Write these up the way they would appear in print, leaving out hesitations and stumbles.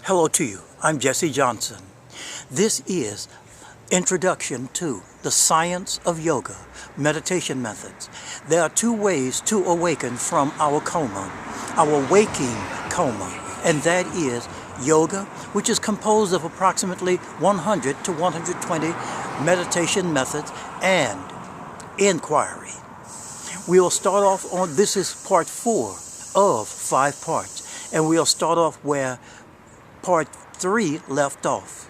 Hello to you. I'm Jesse Johnson. This is Introduction to the Science of Yoga, Meditation Methods. There are two ways to awaken from our coma, our waking coma, and that is yoga, which is composed of approximately 100 to 120 meditation methods, and inquiry. We will start off on, this is part 4 of 5 parts, and we'll start off where Part 3 left off.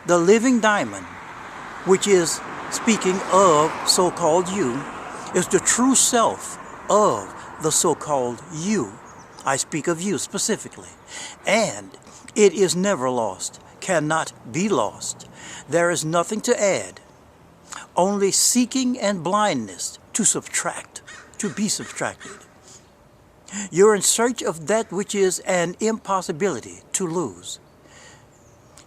The living diamond, which is, speaking of so-called you, is the true self of the so-called you. I speak of you specifically. And it is never lost, cannot be lost. There is nothing to add, only seeking and blindness to subtract, to be subtracted. You're in search of that which is an impossibility to lose.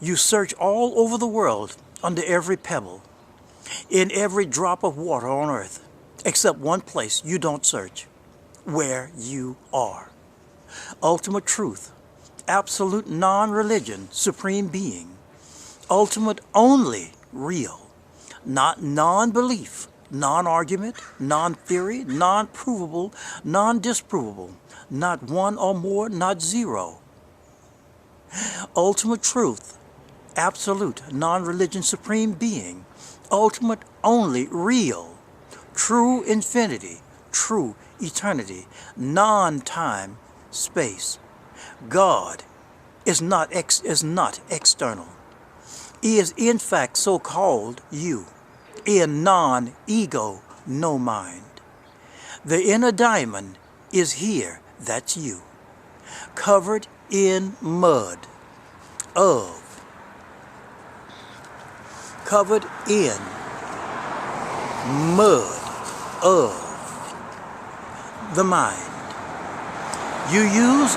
You search all over the world, under every pebble, in every drop of water on earth, except one place you don't search, where you are. Ultimate truth, absolute non-religion, supreme being, ultimate only real, not non-belief, non-argument, non-theory, non-provable, non-disprovable, not one or more, not zero. Ultimate truth, absolute, non-religion, supreme being, ultimate only real, true infinity, true eternity, non-time, space. God is not external. He is in fact so-called you. In non-ego, no mind. The inner diamond is here, that's you, covered in mud covered in mud of the mind. You use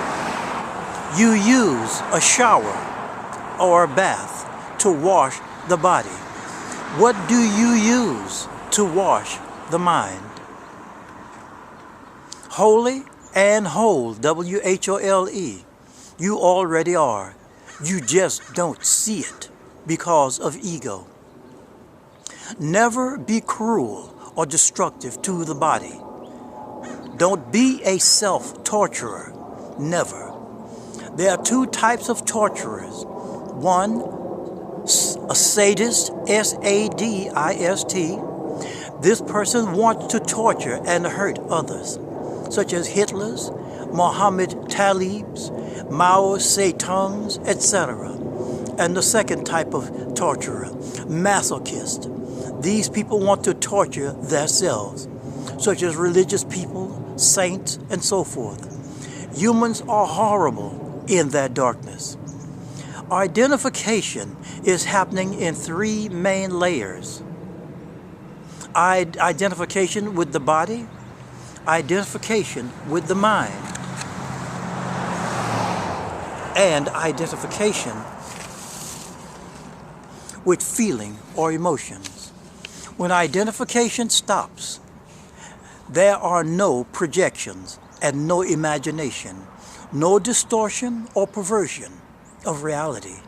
a shower or a bath to wash the body. What do you use to wash the mind? Holy and whole, W-H-O-L-E. You already are. You just don't see it because of ego. Never be cruel or destructive to the body. Don't be a self-torturer. Never. There are 2 types of torturers. One, a sadist, S-A-D-I-S-T. This person wants to torture and hurt others, such as Hitler's, Muhammad Talib's, Mao Zedong's, etc. And the second type of torturer, masochist. These people want to torture themselves, such as religious people, saints, and so forth. Humans are horrible in that darkness. Identification is happening in 3 main layers. Identification with the body, identification with the mind, and identification with feeling or emotions. When identification stops, there are no projections and no imagination, no distortion or perversion of reality.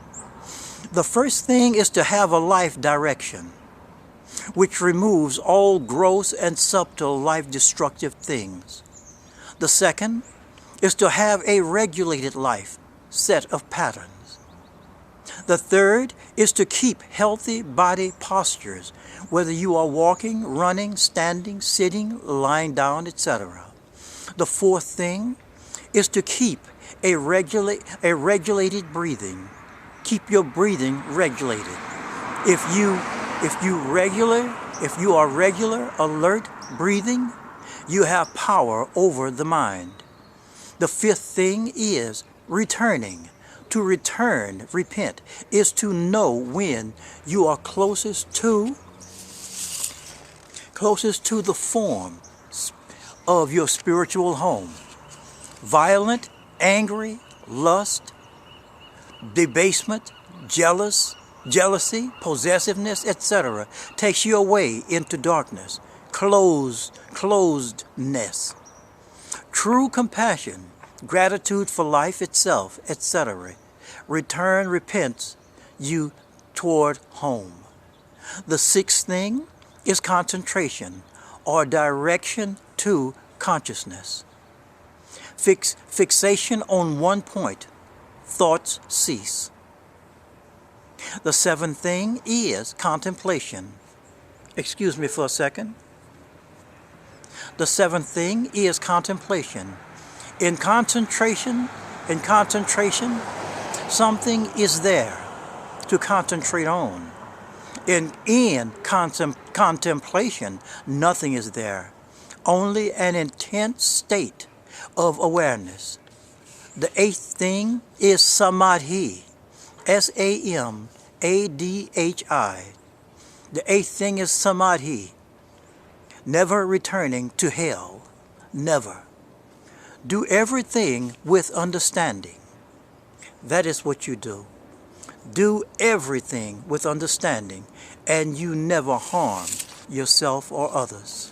The first thing is to have a life direction, which removes all gross and subtle life-destructive things. The second is to have a regulated life set of patterns. The third is to keep healthy body postures, whether you are walking, running, standing, sitting, lying down, etc. The fourth thing is to keep a regulated breathing. Keep your breathing regulated. If you are regular, alert breathing, you have power over the mind. The fifth thing is returning. To return, repent, is to know when you are closest to the form of your spiritual home. Violent, angry, lust, debasement, jealousy, possessiveness, etc. takes you away into darkness, closedness. True compassion, gratitude for life itself, etc. return repents you toward home. The sixth thing is concentration or direction to consciousness. Fixation on one point, thoughts cease. The seventh thing is contemplation. Excuse me for a second. The seventh thing is contemplation. In concentration, something is there to concentrate on. In contemplation, nothing is there, only an intense state of awareness. The eighth thing is samadhi, S-A-M-A-D-H-I. The eighth thing is samadhi, never returning to hell, never. Do everything with understanding. That is what you do. Do everything with understanding, and you never harm yourself or others.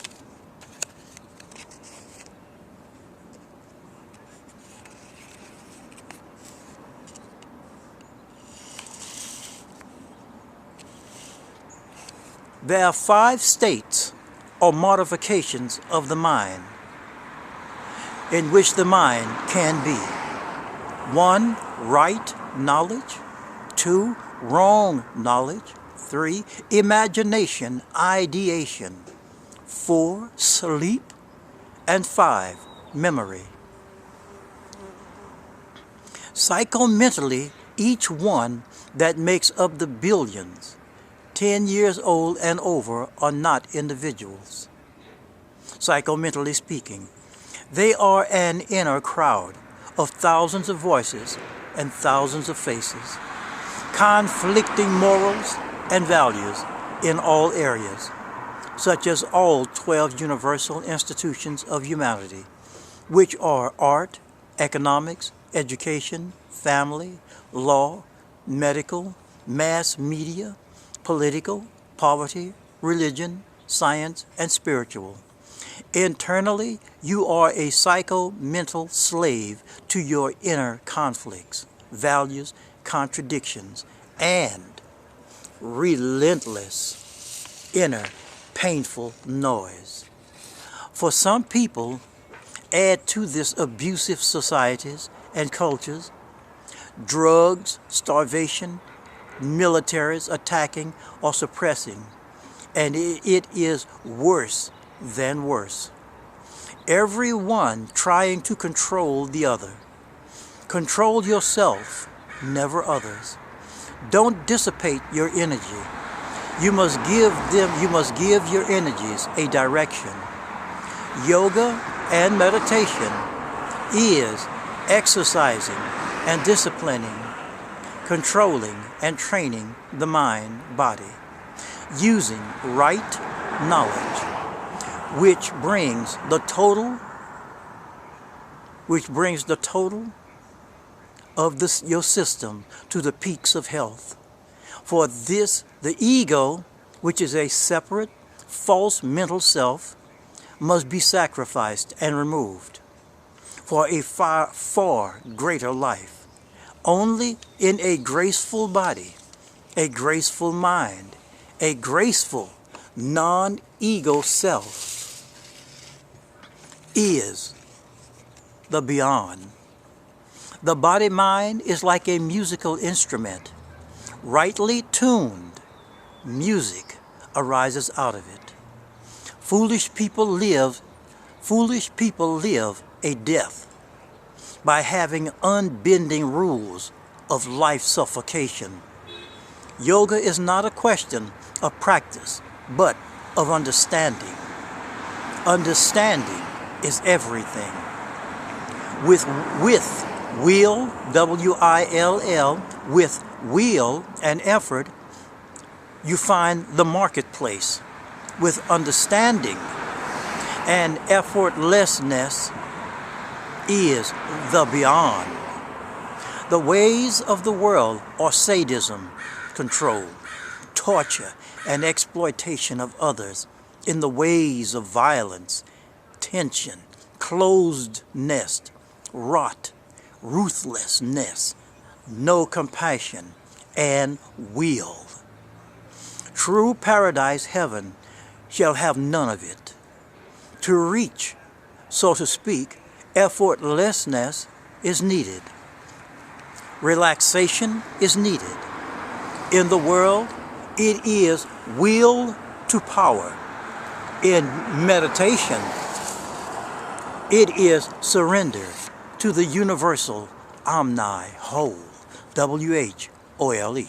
There are 5 states or modifications of the mind in which the mind can be. 1. Right knowledge. 2. Wrong knowledge. 3. Imagination, ideation. 4. Sleep. And 5. Memory. Psychomentally, each one that makes up the billions, 10 years old and over, are not individuals. Psychomentally speaking, they are an inner crowd of thousands of voices and thousands of faces, conflicting morals and values in all areas, such as all 12 universal institutions of humanity, which are art, economics, education, family, law, medical, mass media, political, poverty, religion, science, and spiritual. Internally, you are a psycho-mental slave to your inner conflicts, values, contradictions, and relentless inner painful noise. For some people, add to this abusive societies and cultures, drugs, starvation, militaries attacking or suppressing, and it is worse than worse. Everyone trying to control the other. Control yourself, never others. Don't dissipate your energy. You must give your energies a direction. Yoga and meditation is exercising and disciplining, controlling and training the mind, body, using right knowledge, which brings the total of your system to the peaks of health. For this, the ego, which is a separate, false mental self, must be sacrificed and removed for a far greater life. Only in a graceful body, a graceful mind, a graceful non-ego self is the beyond. The body-mind is like a musical instrument. Rightly tuned, music arises out of it. Foolish people live a death by having unbending rules of life suffocation. Yoga is not a question of practice, but of understanding. Understanding is everything. With will, W-I-L-L, with will and effort, you find the marketplace. With understanding and effortlessness is the beyond. The ways of the world are sadism, control, torture, and exploitation of others in the ways of violence, tension, closed nest, rot, ruthlessness, no compassion, and will. True paradise heaven shall have none of it. To reach, so to speak, effortlessness is needed. Relaxation is needed. In the world, it is will to power. In meditation, it is surrender to the universal omni whole, WHOLE.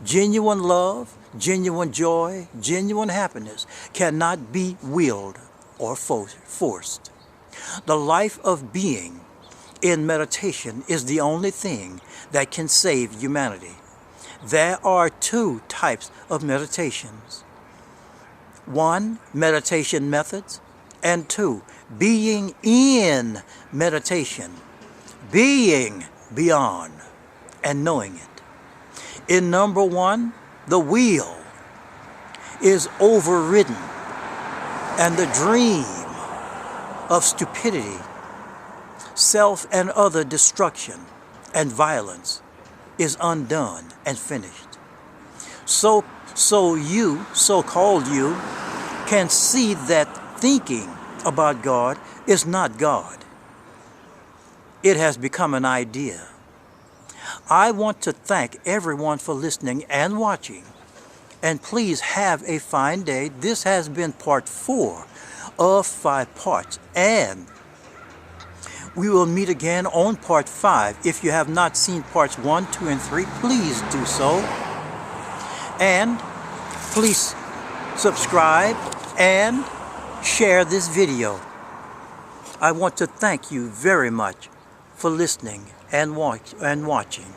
Genuine love, genuine joy, genuine happiness cannot be willed or forced. The life of being in meditation is the only thing that can save humanity. There are two types of meditations. One, meditation methods, and two, being in meditation, being beyond and knowing it. In number one, the wheel is overridden and the dream of stupidity, self and other destruction and violence is undone and finished. So you, so-called you, can see that thinking about God is not God. It has become an idea. I want to thank everyone for listening and watching. And please have a fine day. This has been part 4 of 5 parts. And we will meet again on part 5. If you have not seen parts 1, 2, and 3, please do so. And please subscribe and share this video. I want to thank you very much for listening and watching.